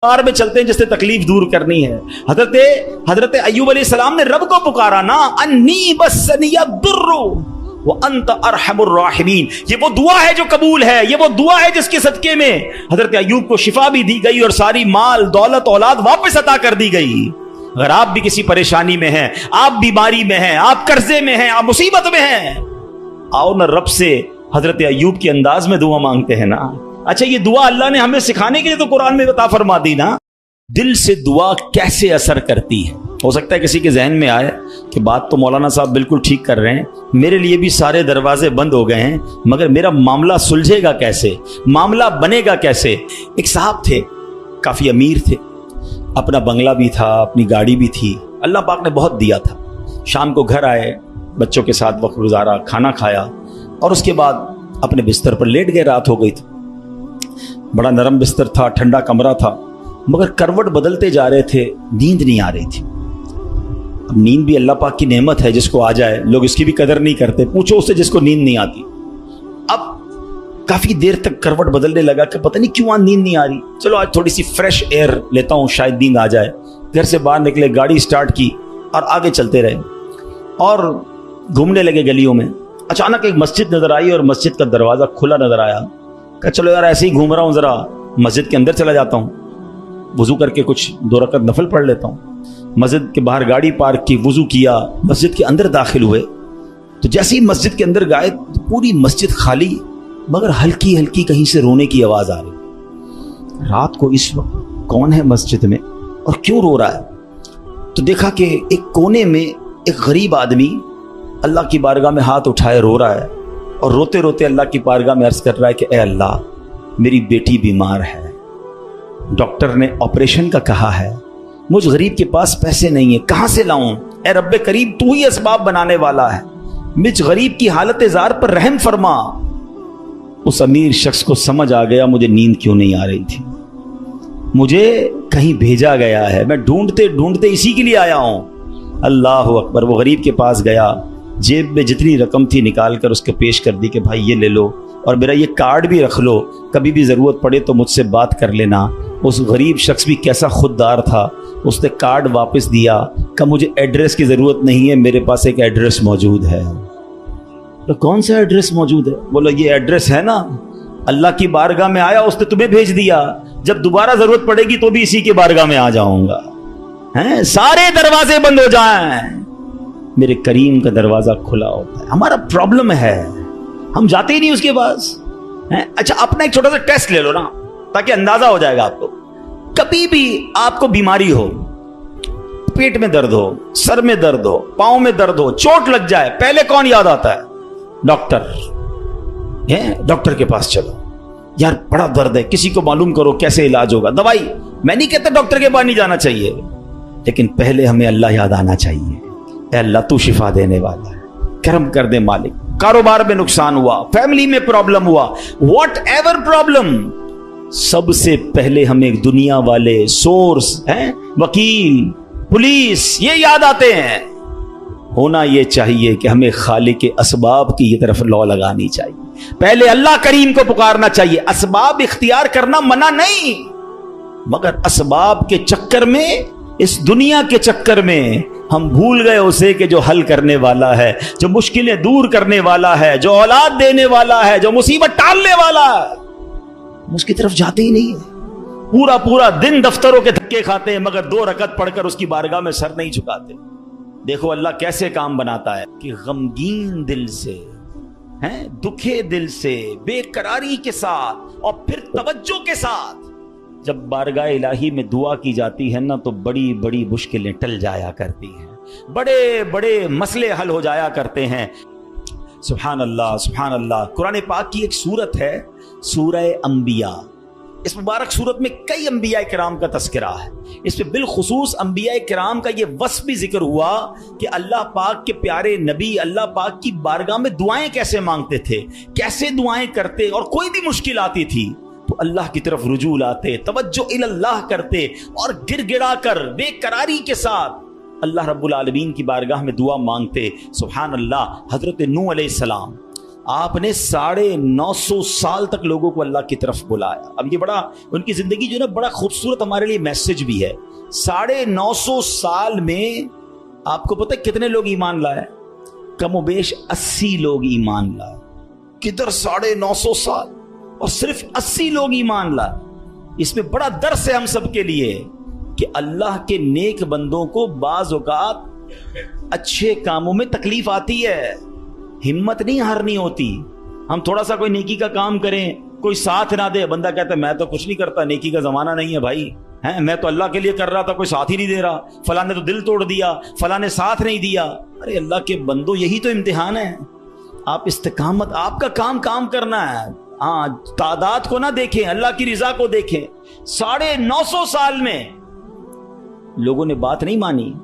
बार में चलते हैं जिससे तकलीफ दूर करनी है। हजरत अय्यूब अलैहिस्सलाम ने रब को पुकारा ना, अन्नी बस्सनिया दुर्रु व अंत अरहमुर राहिमीन। ये वो दुआ है जो कबूल है, ये वो दुआ है जिसके सदके में हजरत अय्यूब को शिफा भी दी गई और सारी माल दौलत औलाद वापस अता कर दी गई। अगर आप भी किसी परेशानी में हैं, आप बीमारी में हैं, आप कर्जे में हैं, आप मुसीबत में हैं, आओ ना रब से हजरत अय्यूब के अंदाज में दुआ मांगते हैं ना। अच्छा, ये दुआ अल्लाह ने हमें सिखाने के लिए तो कुरान में बता फरमा दी ना। दिल से दुआ कैसे असर करती है। हो सकता है किसी के जहन में आए कि बात तो मौलाना साहब बिल्कुल ठीक कर रहे हैं, मेरे लिए भी सारे दरवाजे बंद हो गए हैं, मगर मेरा मामला सुलझेगा कैसे, मामला बनेगा कैसे। एक साहब थे, काफी अमीर थे, अपना बंगला भी था, अपनी गाड़ी भी थी, अल्लाह पाक ने बहुत दिया था। शाम को घर आए, बच्चों के साथ वक्त गुजारा, खाना खाया और उसके बाद अपने बिस्तर पर लेट गए। रात हो गई थी, बड़ा नरम बिस्तर था, ठंडा कमरा था, मगर करवट बदलते जा रहे थे, नींद नहीं आ रही थी। अब नींद भी अल्लाह पाक की नेमत है, जिसको आ जाए लोग इसकी भी कदर नहीं करते। पूछो उससे जिसको नींद नहीं आती। अब काफी देर तक करवट बदलने लगा कि पता नहीं क्यों नींद नहीं आ रही, चलो आज थोड़ी सी फ्रेश एयर लेता हूं, शायद नींद आ जाए। घर से बाहर निकले, गाड़ी स्टार्ट की और आगे चलते रहे और घूमने लगे गलियों में। अचानक एक मस्जिद नजर आई और मस्जिद का दरवाजा खुला नजर आया। कहा चलो यार ऐसे ही घूम रहा हूं, जरा मस्जिद के अंदर चला जाता हूं, वुजू करके कुछ 2 रकअत नफल पढ़ लेता हूं। मस्जिद के बाहर गाड़ी पार्क की, वुजू किया, मस्जिद के अंदर दाखिल हुए तो जैसे ही मस्जिद के अंदर गए तो पूरी मस्जिद खाली, मगर हल्की हल्की कहीं से रोने की आवाज आ रही। रात को इस वक्त कौन है मस्जिद में और क्यों रो रहा है? तो देखा कि एक कोने में एक गरीब आदमी अल्लाह की बारगाह में हाथ उठाए रो रहा है और रोते रोते अल्लाह की बारगाह में अर्ज कर रहा है कि ए अल्लाह, मेरी बेटी बीमार है, डॉक्टर ने ऑपरेशन का कहा है, मुझ गरीब के पास पैसे नहीं है, कहां से लाऊं? ए रब्बे करीम, तू ही असबाब बनाने वाला है, मुझ गरीब की हालत जार पर रहम फरमा। उस अमीर शख्स को समझ आ गया मुझे नींद क्यों नहीं आ रही थी, मुझे कहीं भेजा गया है, मैं ढूंढते ढूंढते इसी के लिए आया हूं। अल्लाह अकबर। वो गरीब के पास गया, जेब में जितनी रकम थी निकाल कर उसको पेश कर दी कि भाई ये ले लो और मेरा ये कार्ड भी रख लो, कभी भी ज़रूरत पड़े तो मुझसे बात कर लेना। उस गरीब शख्स भी कैसा खुददार था, उसने कार्ड वापस दिया, कहा मुझे एड्रेस की ज़रूरत नहीं है, मेरे पास एक एड्रेस मौजूद है। तो कौन सा एड्रेस मौजूद है? बोला ये एड्रेस है ना, अल्लाह की बारगाह में आया, उसने तुम्हें भेज दिया, जब दोबारा ज़रूरत पड़ेगी तो भी इसी की बारगाह में आ जाऊंगा। हैं, सारे दरवाजे बंद हो जाएं, मेरे करीम का दरवाजा खुला होता है। हमारा प्रॉब्लम है, हम जाते ही नहीं उसके पास। अच्छा, अपना एक छोटा सा टेस्ट ले लो ना, ताकि अंदाजा हो जाएगा आपको। कभी भी आपको बीमारी हो, पेट में दर्द हो, सर में दर्द हो, पांव में दर्द हो, चोट लग जाए, पहले कौन याद आता है? डॉक्टर। डॉक्टर के पास चलो, यार बड़ा दर्द है, किसी को मालूम करो कैसे इलाज होगा, दवाई। मैं नहीं कहता डॉक्टर के पास नहीं जाना चाहिए, लेकिन पहले हमें अल्लाह याद आना चाहिए। अल्लाह तू शिफा देने वाला है, करम कर दे मालिक। कारोबार में नुकसान हुआ, फैमिली में प्रॉब्लम हुआ, वॉट एवर प्रॉब्लम, सबसे पहले हमें दुनिया वाले सोर्स हैं, वकील, पुलिस, ये याद आते हैं। होना ये चाहिए कि हमें खालिक के असबाब की ये तरफ लौ लगानी चाहिए, पहले अल्लाह करीम को पुकारना चाहिए। असबाब इख्तियार करना मना नहीं, मगर असबाब के चक्कर में, इस दुनिया के चक्कर में हम भूल गए उसे कि जो हल करने वाला है, जो मुश्किलें दूर करने वाला है, जो औलाद देने वाला है, जो मुसीबत टालने वाला है, उसकी तरफ जाते ही नहीं है। पूरा पूरा दिन दफ्तरों के धक्के खाते हैं, मगर 2 रकअत पढ़कर उसकी बारगाह में सर नहीं झुकाते। देखो अल्लाह कैसे काम बनाता है कि गमगीन दिल से, दुखे दिल से, बेकरारी के साथ और फिर तवज्जो के साथ जब बारगाह इलाही में दुआ की जाती है ना, तो बड़ी बड़ी मुश्किलें टल जाया करती हैं, बड़े बड़े मसले हल हो जाया करते हैं। सुभान अल्लाह, सुभान अल्लाह। कुरान पाक की एक सूरत है, सूरह अंबिया। इस मुबारक सूरत में कई अंबिया किराम का तस्करा है। इसमें बिलखुसूस अंबिया किराम का ये वस्फ भी जिक्र हुआ कि अल्लाह पाक के प्यारे नबी अल्लाह पाक की बारगाह में दुआएं कैसे मांगते थे, कैसे दुआएं करते, और कोई भी मुश्किल आती थी तो अल्लाह की तरफ रुजू लाते, तवज्जो इल्लाह करते और गिड़गिड़ा कर बेकरारी के साथ अल्लाह रब्बुल आलमीन की बारगाह में दुआ मांगते। सुभान अल्लाह। हजरत नूह अलैहिस्सलाम आपने 950 साल तक लोगों को अल्लाह की तरफ बुलाया। अब ये बड़ा उनकी जिंदगी जो है ना बड़ा खूबसूरत हमारे लिए मैसेज भी है। 950 साल में आपको पता है कितने लोग ईमान लाए? कमोबेश 80 लोग ईमान लाए। किधर 950 साल और सिर्फ 80 लोग ईमान लाए। इसमें बड़ा दर्स है हम सबके लिए कि अल्लाह के नेक बंदों को बाज़ औक़ात अच्छे कामों में तकलीफ आती है, हिम्मत नहीं हारनी होती। हम थोड़ा सा कोई नेकी का काम करें, कोई साथ ना दे, बंदा कहता है मैं तो कुछ नहीं करता, नेकी का जमाना नहीं है भाई, हैं मैं तो अल्लाह के लिए कर रहा था, कोई साथ ही नहीं दे रहा, फलां ने तो दिल तोड़ दिया, फलां ने साथ नहीं दिया। अरे अल्लाह के बंदो, यही तो इम्तिहान है। आप इस्तिकामत, आपका काम करना है। हाँ, तादाद को ना देखें, अल्लाह की रिजा को देखें। 950 साल में लोगों ने बात नहीं मानी।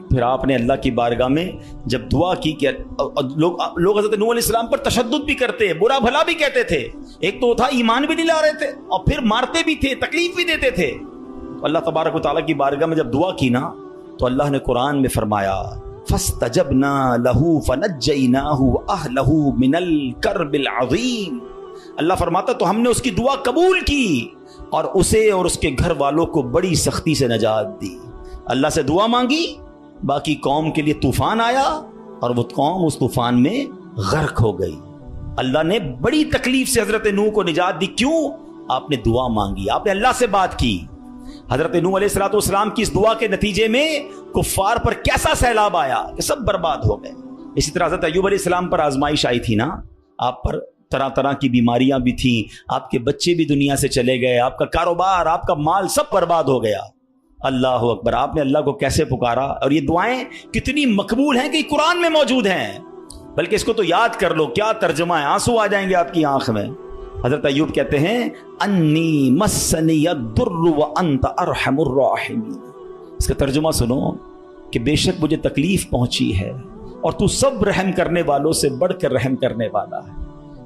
फिर आपने अल्लाह की बारगाह में जब दुआ की कि लोग हज़रत नूह अलैहिस्सलाम पर तशद्दुद भी करते, बुरा भला भी कहते थे। एक तो था ईमान भी नहीं ला रहे थे और फिर मारते भी थे, तकलीफ भी देते थे। तो अल्लाह तबारक व तआला की बारगाह में जब दुआ की ना, तो अल्लाह ने कुरान में फरमाया फस्तजबना लहू फनज्जयनाहु अहलहु मिनल कर्बिल अज़ीम। अल्लाह फरमाता तो हमने उसकी दुआ कबूल की और उसे और उसके घर वालों को बड़ी सख्ती से नजात दी। अल्लाह से दुआ मांगी, बाकी कौम के लिए तूफान आया और वो कौम उस तूफान में गर्क हो गई। अल्लाह ने बड़ी तकलीफ से हजरत नूह को निजात दी। क्यों? आपने दुआ मांगी, आपने अल्लाह से बात की। हजरत नूह अलैहिस्सलाम की इस दुआ के नतीजे में कुफ्फार पर कैसा सैलाब आया कि सब बर्बाद हो गए। इसी तरह हजरत अय्यूब अलैहिस्सलाम पर आजमाइश आई थी ना, आप पर तरह तरह की बीमारियां भी थी, आपके बच्चे भी दुनिया से चले गए, आपका कारोबार, आपका माल सब बर्बाद हो गया। अल्लाह अकबर, आपने अल्लाह को कैसे पुकारा। और ये दुआएं कितनी मकबूल हैं कि कुरान में मौजूद हैं। बल्कि इसको तो याद कर लो, क्या तर्जुमा है, आंसू आ जाएंगे आपकी आंख में। हजरत अय्यूब कहते हैं अन्नी मस्सनियद्दुर्रु व अंत अरहमुर राहिमीन। इसका तर्जुमा सुनो कि बेशक मुझे तकलीफ पहुंची है और तू सब रहम करने वालों से बढ़कर रहम करने वाला है।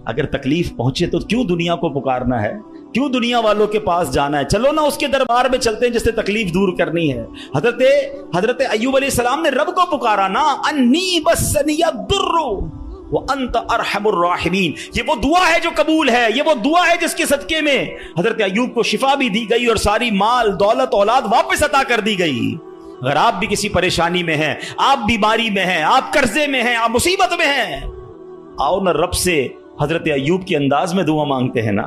अगर तकलीफ पहुंचे तो क्यों दुनिया को पुकारना है, क्यों दुनिया वालों के पास जाना है? चलो ना उसके दरबार में चलते हैं जिससे तकलीफ दूर करनी है। हजरत अय्यूब अलैहिस्सलाम ने रब को पुकारा ना, अन्नी बस्सनियद्दुर्रु व अंत अरहमुर राहिमीन। ये वो दुआ है जो कबूल है, ये वो दुआ है जिसके सदके में हजरत अय्यूब को शिफा भी दी गई और सारी माल दौलत औलाद वापस अता कर दी गई। अगर आप भी किसी परेशानी में हैं, आप बीमारी में हैं, आप कर्जे में हैं, आप मुसीबत में हैं, आओ ना रब से हजरत अय्यूब के अंदाज में दुआ मांगते हैं ना।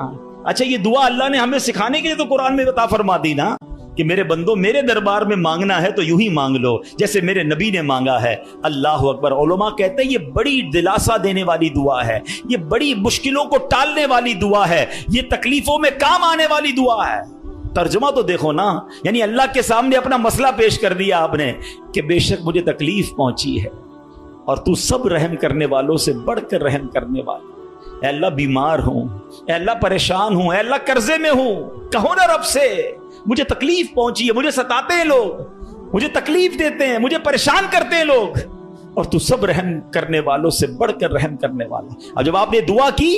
अच्छा, ये दुआ अल्लाह ने हमें सिखाने के लिए तो कुरान में बता फरमा दी ना कि मेरे बंदो, मेरे दरबार में मांगना है तो यूं ही मांग लो जैसे मेरे नबी ने मांगा है। अल्लाह अकबर। उलमा कहते हैं ये बड़ी दिलासा देने वाली दुआ है, ये बड़ी मुश्किलों को टालने वाली दुआ है, ये तकलीफों में काम आने वाली दुआ है। तर्जुमा तो देखो ना, यानी अल्लाह के सामने अपना मसला पेश कर दिया आपने कि बेशक मुझे तकलीफ पहुंची है और तू सब रहम करने वालों से बढ़कर रहम करने वाला। ऐ अल्लाह बीमार हूं, ऐ अल्लाह परेशान हूं, ऐ अल्लाह कर्जे में हूं, कहो ना रब से मुझे तकलीफ पहुंची है, मुझे सताते हैं लोग, मुझे तकलीफ देते हैं, मुझे परेशान करते हैं लोग, और तू सब रहम करने वालों से बढ़कर रहम करने वाला। और जब आपने दुआ की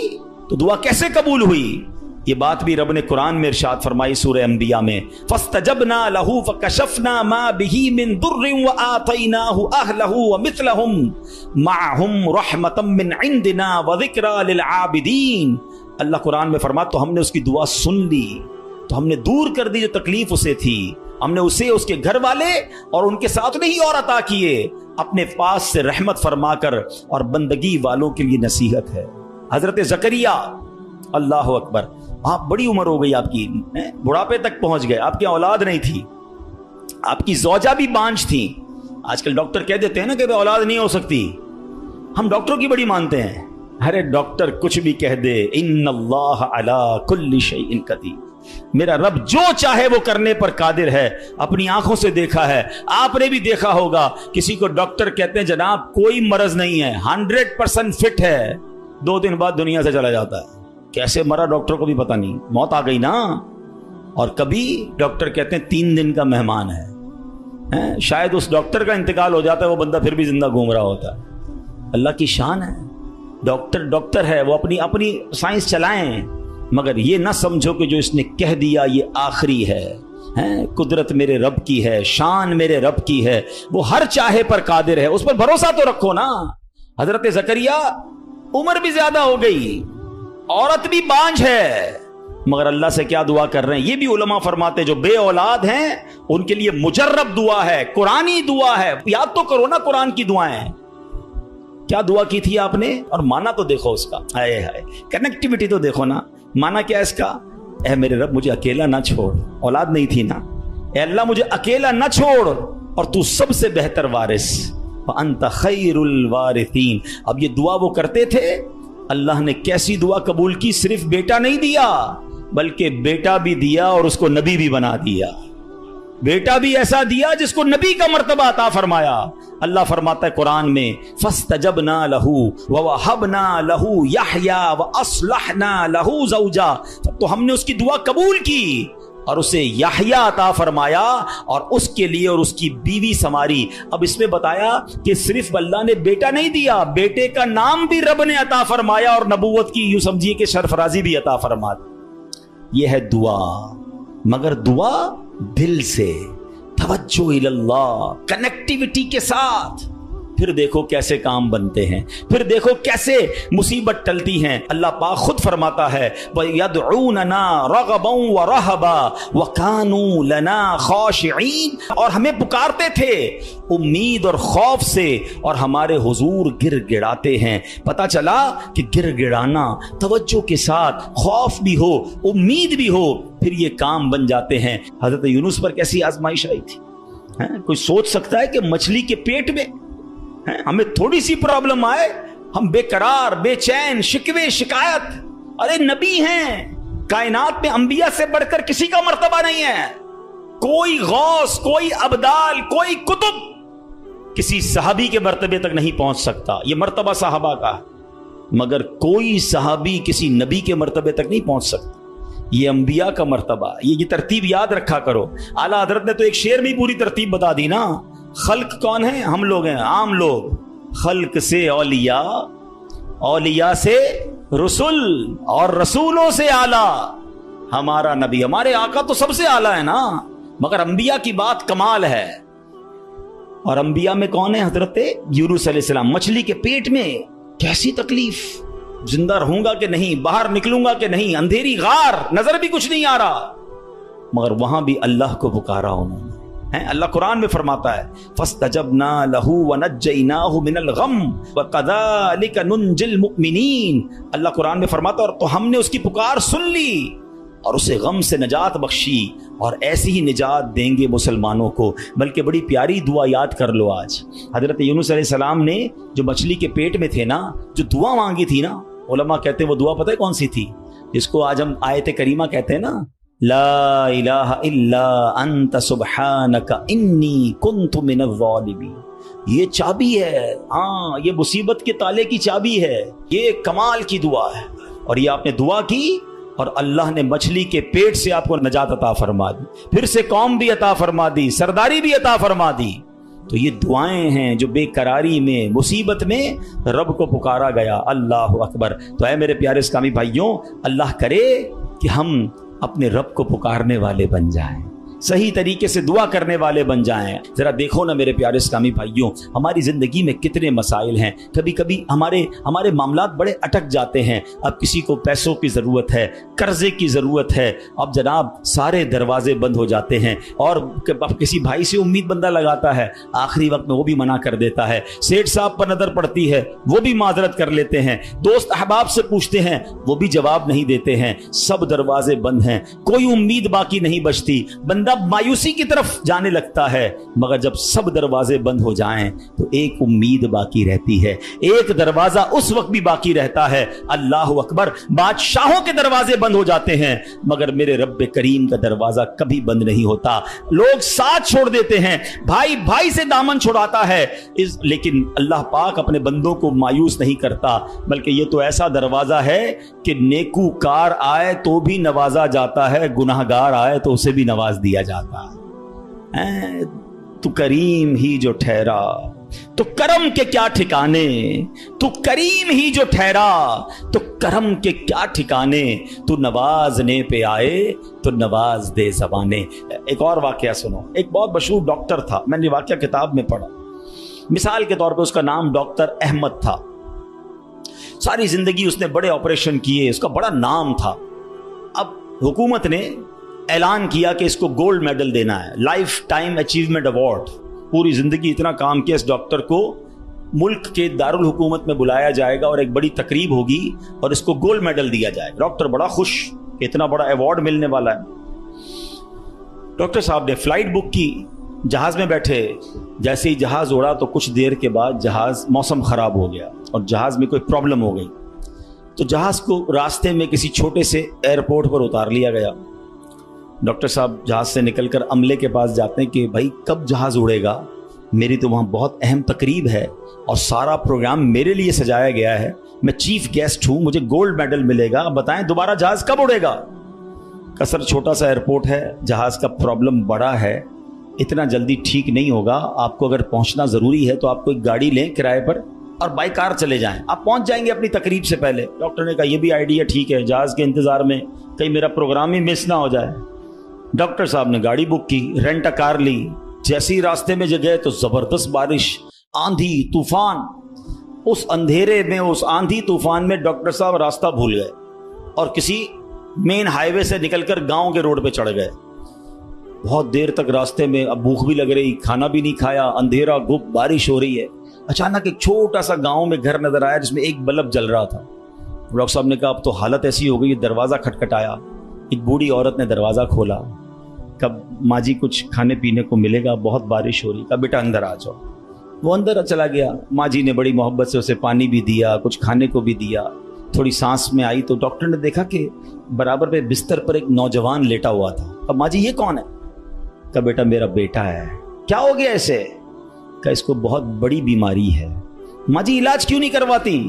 तो दुआ कैसे कबूल हुई? ये बात भी रब ने कुरान में इरशाद फरमाई सूरह अंबिया में, फस्तजबना लहू फकशफना मा बिही मिन दुर्रिन व आतैनाहु अहलहु व मिथलहुम माअहुम रहमतम मिन इंदिना व ज़िक्रा लिल आबिदीन। अल्लाह कुरान में फरमा तो हमने उसकी दुआ सुन ली, तो हमने दूर कर दी जो तकलीफ उसे थी, हमने उसे, उसके घर वाले और उनके साथ नहीं और अता किए, अपने पास से रहमत फरमाकर, और बंदगी वालों के लिए नसीहत है। हजरत ज़करिया, अल्लाह अकबर, आप बड़ी उम्र हो गई आपकी, बुढ़ापे तक पहुंच गए, आपकी औलाद नहीं थी, आपकी ज़ौजा भी बांझ थी। आजकल डॉक्टर कह देते हैं ना कि औलाद नहीं हो सकती, हम डॉक्टरों की बड़ी मानते हैं। अरे डॉक्टर कुछ भी कह दे, इन्नल्लाह अला कुल्ली शैइन कदीर, मेरा रब जो चाहे वो करने पर कादिर है। अपनी आंखों से देखा है, आपने भी देखा होगा, किसी को डॉक्टर कहते हैं जनाब कोई मरज नहीं है, 100% फिट है, 2 दिन बाद दुनिया से चला जाता है। कैसे मरा डॉक्टर को भी पता नहीं, मौत आ गई ना। और कभी डॉक्टर कहते हैं 3 दिन का मेहमान है, शायद उस डॉक्टर का इंतकाल हो जाता है, वो बंदा फिर भी जिंदा घूम रहा होता है। अल्लाह की शान है, डॉक्टर है, वो अपनी अपनी साइंस चलाएं, मगर ये ना समझो कि जो इसने कह दिया ये आखिरी है। कुदरत मेरे रब की है, शान मेरे रब की है, वो हर चाहे पर कादिर है, उस पर भरोसा तो रखो ना। हजरत ज़करिया उम्र भी ज्यादा हो गई, औरत भी बांझ है, मगर अल्लाह से क्या दुआ कर रहे हैं? ये भी उलमा फरमाते जो बे औलाद हैं उनके लिए मुजर्रब दुआ है, कुरानी दुआ है। याद तो करो ना कुरान की दुआएं, क्या दुआ की थी आपने? और माना तो देखो उसका, हाय हाय, कनेक्टिविटी तो देखो ना। माना क्या इसका? ऐ मेरे रब मुझे अकेला ना छोड़, औलाद नहीं थी ना, ऐ अल्लाह मुझे अकेला ना छोड़, और तू सबसे बेहतर वारिस, अंत खैरुल वारिसीन। अब ये दुआ वो करते थे, अल्लाह ने कैसी दुआ कबूल की? सिर्फ बेटा नहीं दिया, बल्कि बेटा भी दिया और उसको नबी भी बना दिया। बेटा भी ऐसा दिया जिसको नबी का मर्तबा अता फरमाया। अल्लाह फरमाता है कुरान में, फस्तजबना लहू व वहबना लहू यहया व अस्लहना लहू ज़ौजा। तो हमने उसकी दुआ कबूल की और उसे यहया अता फरमाया और उसके लिए और उसकी बीवी संवारी। अब इसमें बताया कि सिर्फ अल्लाह ने बेटा नहीं दिया, बेटे का नाम भी रब ने अता फरमाया और नबूवत की यूं समझिए कि सरफराजी भी अता फरमा दी। यह है दुआ, मगर दुआ दिल से, तवज्जो इल्लल्लाह, कनेक्टिविटी के साथ। फिर देखो कैसे काम बनते हैं, फिर देखो कैसे मुसीबत टलती हैं। अल्लाह पाक खुद फरमाता है, वयदऊनना रगबन व रहबा व कानू लना खाशिईन, और हमें पुकारते थे उम्मीद और खौफ से, और हमारे हुजूर गिड़गिड़ाते हैं। पता चला कि गिड़गिड़ाना, तवज्जो के साथ, खौफ भी हो, उम्मीद भी हो, फिर ये काम बन जाते हैं। हजरत यूनुस पर कैसी आजमाइश आई थी? कोई सोच सकता है कि मछली के पेट में हमें थोड़ी सी प्रॉब्लम आए, हम बेकरार, बेचैन, शिकवे, शिकायत? अरे नबी हैं, कायनात में अंबिया से बढ़कर किसी का मर्तबा नहीं है। कोई गौस, कोई अबदाल, कोई कुतुब किसी सहाबी के मर्तबे तक नहीं पहुंच सकता। यह मर्तबा सहाबा का, मगर कोई सहाबी किसी नबी के मर्तबे तक नहीं पहुंच सकता। ये अंबिया का मर्तबा, ये तरतीब याद रखा करो। आला हजरत ने तो एक शेर में पूरी तरतीब बता दी ना। खल्क कौन है? हम लोग हैं, आम लोग। खल्क से औलिया, औलिया से रसूल, और रसूलों से आला हमारा नबी। हमारे आका तो सबसे आला है ना, मगर अंबिया की बात कमाल है। और अंबिया में कौन है? हजरत यूनुस अलैहिस्सलाम। मछली के पेट में कैसी तकलीफ, जिंदा रहूंगा कि नहीं, बाहर निकलूंगा कि नहीं, अंधेरी गार, नजर भी कुछ नहीं आ रहा, मगर वहां भी अल्लाह को पुकारा उन्होंने। अल्लाह कुरान में फरमाता है, फस्तजबना लहू व नज्जयनाहु मिनल गम व कज़ालिक नुंजिल मुमिनीन। अल्लाह कुरान में फरमाता है, और तो हमने उसकी पुकार सुन ली और उसे गम से निजात बख्शी, और ऐसी ही निजात देंगे मुसलमानों को। बल्कि बड़ी प्यारी दुआ याद कर लो आज। हजरत यूनुस अलैहिस्सलाम ने जो मछली के पेट में थे ना, जो दुआ मांगी थी ना, उलमा कहते हैं वो दुआ पता है कौन सी थी? जिसको आज हम आयत करीमा कहते हैं ना, ला इलाहा इल्ला अंत सुब्हानका इन्नी कुन्तु मिनज़ ज़ालिमीन। ये चाबी है, हाँ, ये मुसीबत के ताले की चाबी है। ये कमाल की दुआ है, और ये आपने दुआ की और अल्लाह ने मछली के पेट से आपको नजात अता फरमा दी, फिर से कौम भी अता फरमा दी, सरदारी भी अता फरमा दी। तो ये दुआएं हैं जो बेकरारी में, मुसीबत में रब को पुकारा गया। अल्लाह अकबर। तो ऐ मेरे प्यारे इस्लामी भाइयों, अल्लाह करे कि हम अपने रब को पुकारने वाले बन जाएं, सही तरीके से दुआ करने वाले बन जाएं। जरा देखो ना मेरे प्यारे इस्लामी भाइयों, हमारी जिंदगी में कितने मसाइल हैं। कभी कभी हमारे मामलात बड़े अटक जाते हैं। अब किसी को पैसों की जरूरत है, कर्जे की जरूरत है, अब जनाब सारे दरवाजे बंद हो जाते हैं। और अब किसी भाई से उम्मीद बंदा लगाता है, आखिरी वक्त में वो भी मना कर देता है। सेठ साहब पर नजर पड़ती है, वो भी माजरत कर लेते हैं। दोस्त अहबाब से पूछते हैं, वो भी जवाब नहीं देते हैं। सब दरवाजे बंद हैं, कोई उम्मीद बाकी नहीं बचती। बंदा मायूसी की तरफ जाने लगता है। मगर जब सब दरवाजे बंद हो जाएं तो एक उम्मीद बाकी रहती है। एक दरवाजा उस वक्त भी बाकी रहता है, अल्लाह अकबर, बादशाहों के दरवाजे बंद हो जाते हैं, मगर मेरे रब्बे करीम का दरवाजा कभी बंद नहीं होता। लोग साथ छोड़ देते हैं, भाई भाई से दामन छुड़ाता है, लेकिन अल्लाह पाक अपने बंदों को मायूस नहीं करता। बल्कि ये तो ऐसा दरवाजा है कि नेकूकार आए तो भी नवाजा जाता है, गुनाहगार आए तो उसे भी नवाज दिया जाता है। तू करीम ही जो ठहरा तो करम के क्या ठिकाने, तू करीम ही जो ठहरा तो करम के क्या ठिकाने, तू नवाजने पे आए तो नवाज दे ज़बाने। एक और वाकया सुनो। एक बहुत मशहूर डॉक्टर था, मैंने वाकया किताब में पढ़ा। मिसाल के तौर पे उसका नाम डॉक्टर अहमद था। सारी जिंदगी उसने बड़े ऑपरेशन किए, उसका बड़ा नाम था। अब हुकूमत ने ऐलान किया कि इसको गोल्ड मेडल देना है, लाइफ टाइम अचीवमेंट अवार्ड। पूरी जिंदगी इतना काम किया इस डॉक्टर को मुल्क के दारुल हुकूमत में बुलाया जाएगा और एक बड़ी तकरीब होगी और इसको गोल्ड मेडल दिया जाएगा। डॉक्टर बड़ा खुश कि इतना बड़ा अवार्ड मिलने वाला है। डॉक्टर साहब ने फ्लाइट बुक की, जहाज में बैठे। जैसे ही जहाज उड़ा तो कुछ देर के बाद जहाज, मौसम खराब हो गया और जहाज में कोई प्रॉब्लम हो गई, तो जहाज को रास्ते में किसी छोटे से एयरपोर्ट पर उतार लिया गया। डॉक्टर साहब जहाज से निकलकर अमले के पास जाते हैं कि भाई कब जहाज उड़ेगा, मेरी तो वहां बहुत अहम तकरीब है और सारा प्रोग्राम मेरे लिए सजाया गया है, मैं चीफ गेस्ट हूं, मुझे गोल्ड मेडल मिलेगा, आप बताएं दोबारा जहाज कब उड़ेगा। कसर छोटा सा एयरपोर्ट है, जहाज का प्रॉब्लम बड़ा है, इतना जल्दी ठीक नहीं होगा, आपको अगर पहुंचना जरूरी है तो आपको एक गाड़ी लें किराए पर और बाई कार चले जाएं, आप पहुंच जाएंगे अपनी तकरीब से पहले। डॉक्टर ने कहा यह भी आइडिया ठीक है, जहाज के इंतजार में कहीं मेरा प्रोग्राम ही मिस ना हो जाए। डॉक्टर साहब ने गाड़ी बुक की, रेंट अ कार ली। जैसे ही रास्ते में गए तो जबरदस्त बारिश, आंधी तूफान। उस अंधेरे में, उस आंधी तूफान में डॉक्टर साहब रास्ता भूल गए और किसी मेन हाईवे से निकलकर गांव के रोड पे चढ़ गए। बहुत देर तक रास्ते में, अब भूख भी लग रही, खाना भी नहीं खाया, अंधेरा गुप्त, बारिश हो रही है। अचानक एक छोटा सा गांव में घर नजर आया जिसमें एक बल्ब जल रहा था। डॉक्टर साहब ने कहा अब तो हालत ऐसी हो गई, दरवाजा खटखटाया। एक बूढ़ी औरत ने दरवाजा खोला। कब माँ जी कुछ खाने पीने को मिलेगा, बहुत बारिश हो रही। कहा बेटा अंदर आ जाओ। वो अंदर चला गया। माँ जी ने बड़ी मोहब्बत से उसे पानी भी दिया, कुछ खाने को भी दिया। थोड़ी सांस में आई तो डॉक्टर ने देखा कि बराबर पे बिस्तर पर एक नौजवान लेटा हुआ था। अब माँ जी ये कौन है? कहा बेटा मेरा बेटा है। क्या हो गया ऐसे? कहा इसको बहुत बड़ी बीमारी है। माँ जी इलाज क्यों नहीं करवाती?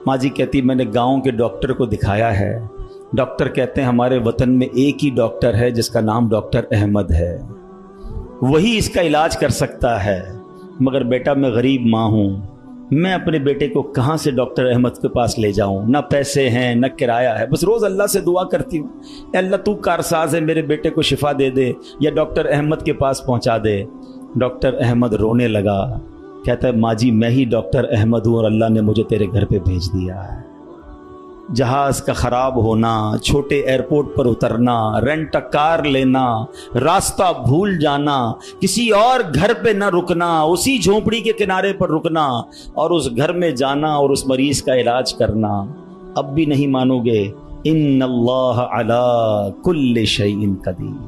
माँ जी कहती मैंने गांव के डॉक्टर को दिखाया है, डॉक्टर कहते हैं हमारे वतन में एक ही डॉक्टर है जिसका नाम डॉक्टर अहमद है, वही इसका इलाज कर सकता है। मगर बेटा मैं गरीब माँ हूं, मैं अपने बेटे को कहां से डॉक्टर अहमद के पास ले जाऊं? ना पैसे हैं ना किराया है, बस रोज अल्लाह से दुआ करती हूँ अल्लाह तू कारसाज है, मेरे बेटे को शिफा दे दे या डॉक्टर अहमद के पास पहुंचा दे। डॉक्टर अहमद रोने लगा, कहता है माँ जी मैं ही डॉक्टर अहमद हूं और अल्लाह ने मुझे तेरे घर पे भेज दिया है। जहाज का खराब होना, छोटे एयरपोर्ट पर उतरना, रेंट कार लेना, रास्ता भूल जाना, किसी और घर पे न रुकना, उसी झोपड़ी के किनारे पर रुकना और उस घर में जाना और उस मरीज का इलाज करना। अब भी नहीं मानोगे, इन्नल्लाह अला कुल्लि शैइन कदीर,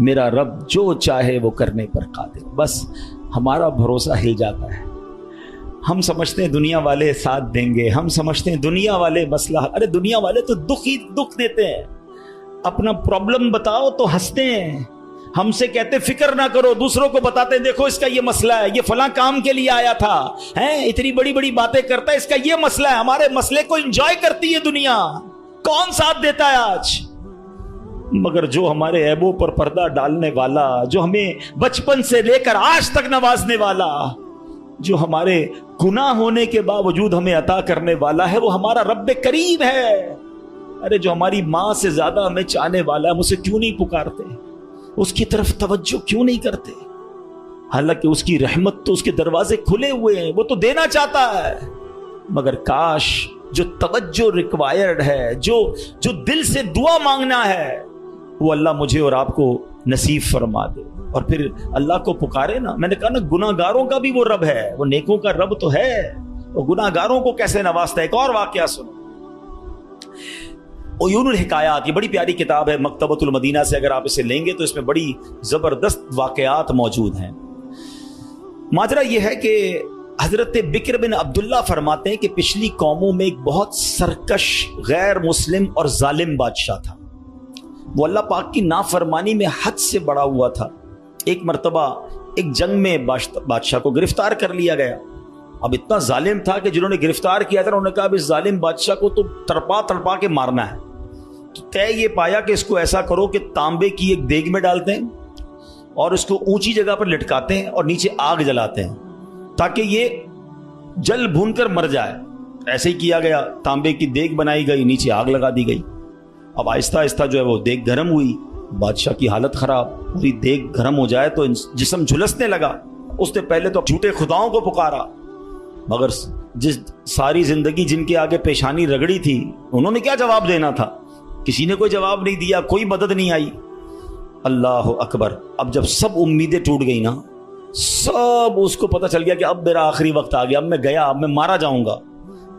मेरा रब जो चाहे वो करने पर कादिर। बस हमारा भरोसा हिल जाता है। हम समझते हैं दुनिया वाले साथ देंगे, हम समझते हैं दुनिया वाले मसला, अरे दुनिया वाले तो दुख ही दुख देते हैं। अपना प्रॉब्लम बताओ तो हंसते हैं, हमसे कहते फिक्र ना करो, दूसरों को बताते देखो इसका ये मसला है, ये फलां काम के लिए आया था, हैं इतनी बड़ी बड़ी बातें करता है, इसका ये मसला है। हमारे मसले को एंजॉय करती है दुनिया, कौन साथ देता है आज? मगर जो हमारे ऐबों पर पर्दा डालने वाला, जो हमें बचपन से लेकर आज तक नवाजने वाला, जो हमारे गुनाह होने के बावजूद हमें अता करने वाला है, वो हमारा रब्बे करीम है। अरे जो हमारी माँ से ज्यादा हमें चाहने वाला है, मुझे क्यों नहीं पुकारते, उसकी तरफ तवज्जो क्यों नहीं करते? हालांकि उसकी रहमत तो, उसके दरवाजे खुले हुए हैं, वो तो देना चाहता है। मगर काश जो तवज्जो रिक्वायर्ड है, जो दिल से दुआ मांगना है, वो अल्लाह मुझे और आपको नसीब फरमा दे। और फिर अल्लाह को पुकारे ना। मैंने कहा ना गुनाहगारों का भी वो रब है, वो नेकों का रब तो है, वो गुनाहगारों को कैसे नवाजता है। एक और वाकया सुनो, उयूनुल हिकायात, ये बड़ी प्यारी किताब है मकतबतुल मदीना से, अगर आप इसे लेंगे तो इसमें बड़ी जबरदस्त वाकयात मौजूद हैं। माजरा ये है कि हजरत बिक्र बिन अब्दुल्ला फरमाते हैं कि पिछली कौमों में एक बहुत सरकश, गैर मुस्लिम और जालिम बादशाह था। वो अल्लाह पाक की नाफरमानी में हद से बड़ा हुआ था। एक मर्तबा एक जंग में बादशाह को गिरफ्तार कर लिया गया। अब इतना जालिम था कि जिन्होंने गिरफ्तार किया था उन्होंने कहा अब इस जालिम बादशाह को तो तड़पा तड़पा के मारना है। तो तय ये पाया कि इसको ऐसा करो कि तांबे की एक देग में डालते हैं और इसको ऊंची जगह पर लटकाते हैं और नीचे आग जलाते हैं ताकि ये जल भूनकर मर जाए। ऐसे ही किया गया, तांबे की देग बनाई गई, नीचे आग लगा दी गई। अब आहिस्ता आहिस्ता जो है वो देग गर्म हुई, बादशाह की हालत खराब। पूरी देग गर्म हो जाए तो जिस्म झुलसने लगा। उसने पहले तो झूठे खुदाओं को पुकारा, मगर جس ساری زندگی جن کے آگے پیشانی رگڑی تھی انہوں نے کیا جواب دینا تھا؟ کسی نے کوئی جواب نہیں دیا، کوئی مدد نہیں آئی۔ اللہ اکبر۔ اب جب سب امیدیں ٹوٹ گئی نا، سب اس کو پتہ چل گیا کہ اب میرا آخری وقت آ گیا، اب میں گیا، اب میں مارا جاؤں گا،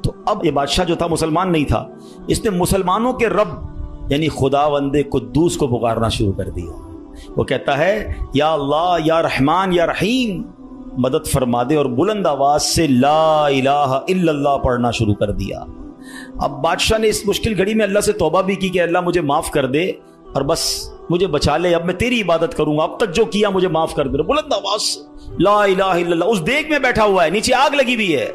تو اب یہ بادشاہ جو تھا مسلمان نہیں تھا، اس نے مسلمانوں کے رب یعنی خداوند قدوس کو پکارنا شروع کر دیا۔ وہ کہتا ہے یا اللہ یا رحمان یا رحیم مدد فرما دے، اور بلند آواز سے لا الہ الا اللہ پڑھنا شروع کر دیا۔ اب بادشاہ نے اس مشکل گھڑی میں اللہ سے توبہ بھی کی کہ اللہ مجھے معاف کر دے اور بس مجھے بچا لے، اب میں تیری عبادت کروں گا، اب تک جو کیا مجھے معاف کر دے۔ بلند آواز سے لا الہ الا اللہ، اس دیگ میں بیٹھا ہوا ہے، نیچے آگ لگی ہوئی ہے۔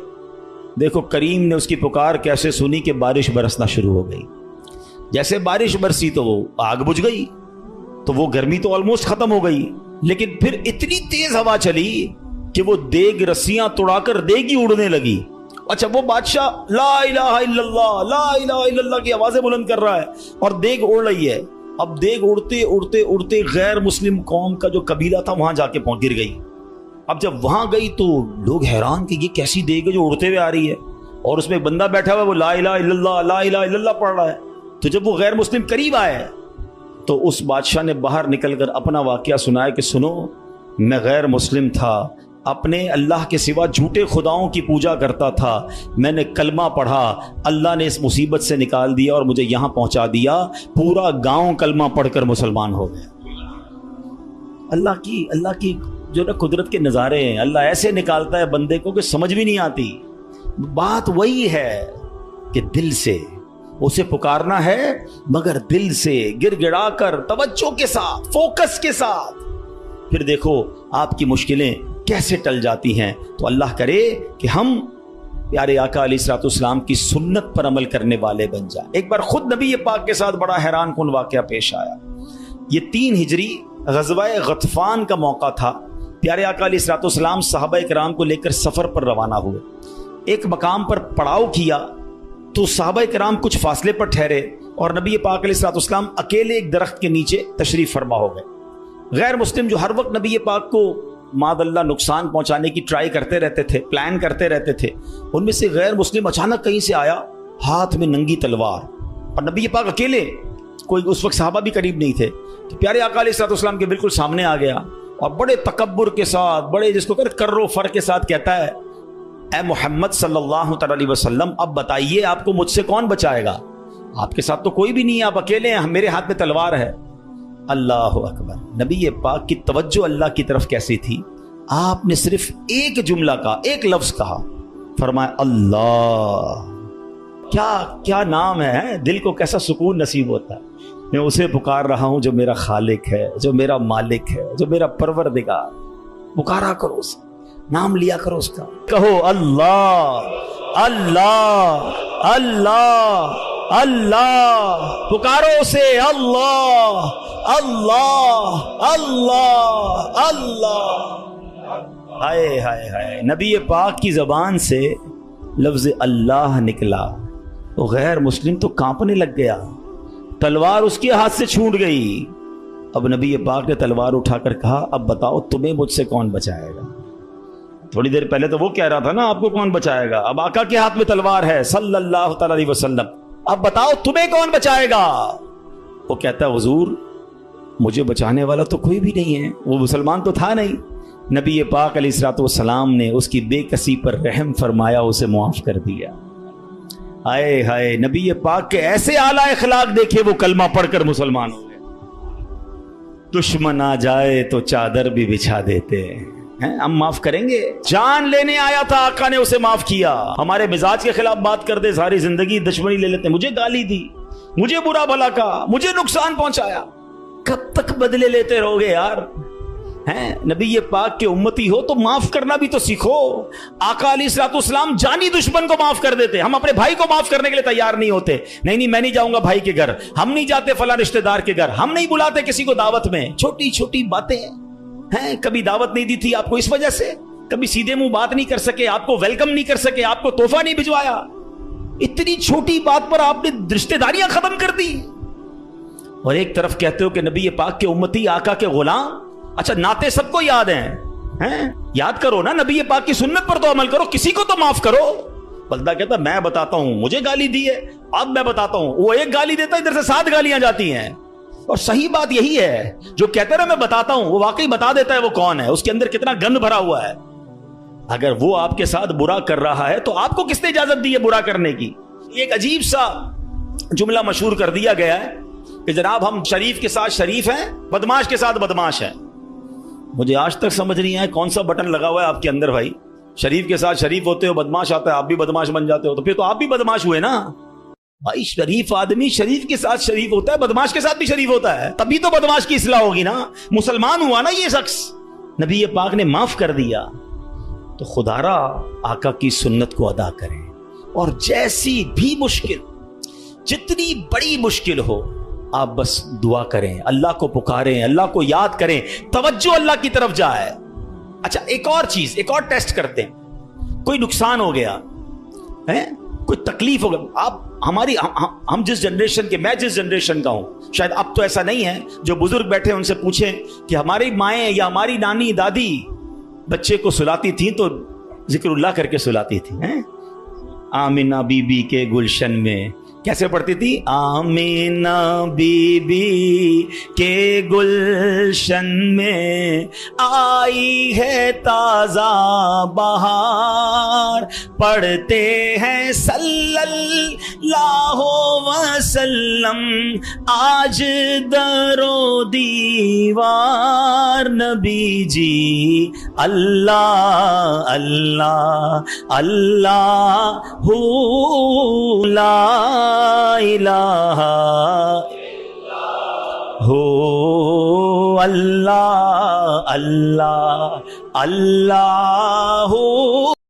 دیکھو کریم نے اس کی پکار کیسے سنی کہ بارش برسنا شروع ہو گئی۔ جیسے بارش برسی تو وہ آگ بجھ گئی، تو وہ گرمی تو آلموسٹ ختم ہو گئی، لیکن پھر اتنی تیز ہوا چلی کہ وہ دیگ رسیاں توڑا کر دیگ ہی اڑنے لگی۔ اچھا وہ بادشاہ لا الہ الا اللہ لا الہ الا اللہ کی آوازیں بلند کر رہا ہے اور دیگ اڑ رہی ہے۔ اب دیگ اڑتے اڑتے اڑتے غیر مسلم قوم کا جو قبیلہ تھا وہاں جا کے گر گئی۔ اب جب وہاں گئی تو لوگ حیران کہ یہ کیسی دیگ ہے جو اڑتے ہوئے آ رہی ہے، اور اس میں ایک بندہ بیٹھا ہوا ہے وہ لا الہ الا اللہ لا الہ الا اللہ پڑھ رہا ہے۔ تو جب وہ غیر مسلم قریب آئے تو اس بادشاہ نے باہر نکل کر اپنا واقعہ سنایا کہ سنو، میں غیر مسلم تھا، اپنے اللہ کے سوا جھوٹے خداؤں کی پوجا کرتا تھا، میں نے کلمہ پڑھا، اللہ نے اس مصیبت سے نکال دیا اور مجھے یہاں پہنچا دیا، پورا گاؤں کلمہ پڑھ کر مسلمان ہو گیا۔ اللہ کی جو نا قدرت کے نظارے ہیں، اللہ ایسے نکالتا ہے بندے کو کہ سمجھ بھی نہیں آتی۔ بات وہی ہے کہ دل سے اسے پکارنا ہے، مگر دل سے گڑ گڑا کر توجہ کے ساتھ فوکس کے ساتھ، پھر دیکھو آپ کی مشکلیں کیسے ٹل جاتی ہیں۔ تو اللہ کرے کہ ہم پیارے آقا علیہ الصلوۃ والسلام کی سنت پر عمل کرنے والے بن جائیں۔ ایک بار خود نبی پاک کے ساتھ بڑا حیران کن واقعہ پیش آیا۔ یہ 3 ہجری غزوہ غطفان کا موقع تھا۔ پیارے آقا علیہ الصلوۃ والسلام صحابہ کرام کو لے کر سفر پر روانہ ہوئے۔ ایک مقام پر پڑاؤ کیا تو صحابہ کرام کچھ فاصلے پر ٹھہرے اور نبی پاک علیہ الصلوۃ والسلام اکیلے ایک درخت کے نیچے تشریف فرما ہو گئے۔ غیر مسلم جو ہر وقت نبی پاک کو معاذ اللہ نقصان پہنچانے کی ٹرائی کرتے رہتے تھے، پلان کرتے رہتے تھے، ان میں سے غیر مسلم اچانک کہیں سے آیا ہاتھ میں ننگی تلوار، اور نبی پاک اکیلے، کوئی اس وقت صحابہ بھی قریب نہیں تھے، تو پیارے آقا علیہ الصلوۃ والسلام کے بالکل سامنے آ گیا اور بڑے تکبر کے ساتھ، بڑے جس کو کر و فر کے ساتھ کہتا ہے اے محمد صلی اللہ تعالی علیہ وسلم، اب بتائیے آپ کو مجھ سے کون بچائے گا؟ آپ کے ساتھ تو کوئی بھی نہیں ہے، آپ اکیلے ہیں، میرے ہاتھ میں تلوار ہے۔ اللہ اکبر۔ نبی پاک کی توجہ اللہ کی طرف کیسی تھی؟ آپ نے صرف ایک جملہ کہا، ایک لفظ کہا، فرمایا اللہ۔ کیا نام ہے، دل کو کیسا سکون نصیب ہوتا ہے۔ میں اسے پکار رہا ہوں جو میرا خالق ہے، جو میرا مالک ہے، جو میرا پروردگار۔ پکارا کرو اسے، نام لیا کرو اس کا، کہو اللہ اللہ اللہ اللہ، پکارو اسے اللہ اللہ اللہ اللہ۔ ہائے ہائے ہائے، نبی پاک کی زبان سے لفظ اللہ نکلا تو غیر مسلم تو کانپنے لگ گیا، تلوار اس کے ہاتھ سے چھوٹ گئی۔ اب نبی پاک نے تلوار اٹھا کر کہا اب بتاؤ تمہیں مجھ سے کون بچائے گا؟ تھوڑی دیر پہلے تو وہ کہہ رہا تھا نا آپ کو کون بچائے گا، اب آقا کے ہاتھ میں تلوار ہے صلی اللہ تعالی علیہ وسلم، اب بتاؤ تمہیں کون بچائے گا؟ وہ کہتا ہے حضور مجھے بچانے والا تو کوئی بھی نہیں ہے، وہ مسلمان تو تھا نہیں۔ نبی پاک علیہ الصلوۃ والسلام نے اس کی بے کسی پر رحم فرمایا، اسے معاف کر دیا۔ آئے ہائے، نبی پاک کے ایسے اعلیٰ اخلاق دیکھے، وہ کلمہ پڑھ کر مسلمان ہو گئے۔ دشمن آ جائے تو چادر بھی بچھا دیتے ہیں، ہم معاف کریں گے؟ جان لینے آیا تھا، آقا نے اسے معاف کیا۔ ہمارے مزاج کے خلاف بات کر دے، ساری زندگی دشمنی لے لیتے ہیں، مجھے گالی دی، مجھے برا بھلا کہا، مجھے نقصان پہنچایا، کب تک بدلے لیتے رہو گے یار؟ ہیں نبی پاک کے امتی ہو تو معاف کرنا بھی تو سیکھو۔ آقا علیہ الصلوۃ والسلام جانی دشمن کو معاف کر دیتے، ہم اپنے بھائی کو معاف کرنے کے لیے تیار نہیں ہوتے، نہیں میں نہیں جاؤں گا بھائی کے گھر، ہم نہیں جاتے فلاں رشتہ دار کے گھر، ہم نہیں بلاتے کسی کو دعوت میں۔ چھوٹی چھوٹی باتیں ہیں، کبھی دعوت نہیں دی تھی آپ کو اس وجہ سے، کبھی سیدھے منہ بات نہیں کر سکے، آپ کو ویلکم نہیں کر سکے، آپ کو تحفہ نہیں بھجوایا، اتنی چھوٹی بات پر آپ نے رشتہ داریاں ختم کر دی۔ اور ایک طرف کہتے ہو کہ نبی پاک کے امتی، آقا کے غلام، اچھا نعتیں سب کو یاد ہیں، یاد کرو نا، نبی پاک کی سنت پر تو عمل کرو، کسی کو تو معاف کرو۔ بندہ کہتا میں بتاتا ہوں، مجھے گالی دی ہے، اب میں بتاتا ہوں، وہ ایک گالی دیتا ہے، ادھر سے 7 گالیاں جاتی ہیں. اور صحیح بات یہی ہے، جو کہتا ہے نا میں بتاتا ہوں، وہ واقعی بتا دیتا ہے وہ کون ہے، اس کے اندر کتنا گند بھرا ہوا ہے. اگر وہ آپ کے ساتھ برا کر رہا ہے تو آپ کو کس نے اجازت دی ہے برا کرنے کی؟ ایک عجیب سا جملہ مشہور کر دیا گیا ہے کہ جناب ہم شریف کے ساتھ شریف ہیں، بدماش کے ساتھ بدماش ہیں. مجھے آج تک سمجھ نہیں آیا کون سا بٹن لگا ہوا ہے آپ کے اندر بھائی. شریف کے ساتھ شریف ہوتے ہو، بدماش آتا ہے آپ بھی بدماش بن جاتے ہو، تو پھر تو آپ بھی بدماش ہوئے نا بھائی. شریف آدمی شریف کے ساتھ شریف ہوتا ہے، بدماش کے ساتھ بھی شریف ہوتا ہے، تبھی تو بدماش کی اصلاح ہوگی نا. مسلمان ہوا نا یہ شخص، نبی پاک نے معاف کر دیا. تو خدا را آقا کی سنت کو ادا کریں، اور جیسی بھی مشکل، جتنی بڑی مشکل ہو، آپ بس دعا کریں، اللہ کو پکاریں، اللہ کو یاد کریں، توجہ اللہ کی طرف جائے. اچھا ایک اور چیز، ایک اور ٹیسٹ کرتے ہیں. کوئی نقصان ہو گیا ہے، کوئی تکلیف ہو گیا، آپ ہماری ہم جس جنریشن کے، میں جس جنریشن کا ہوں، شاید اب تو ایسا نہیں ہے، جو بزرگ بیٹھے ان سے پوچھیں کہ ہماری مائیں یا ہماری نانی دادی بچے کو سلاتی تھیں تو ذکر اللہ کر کے سلاتی تھی. آمینہ بی بی کے گلشن میں کیسے پڑھتی تھی؟ آمینہ بی بی کے گلشن میں آئی ہے تازہ بہار، پڑھتے ہیں صلی اللہ وسلم آج در و دیوار. نبی جی اللہ اللہ اللہ لا الہ ہو اللہ اللہ اللہ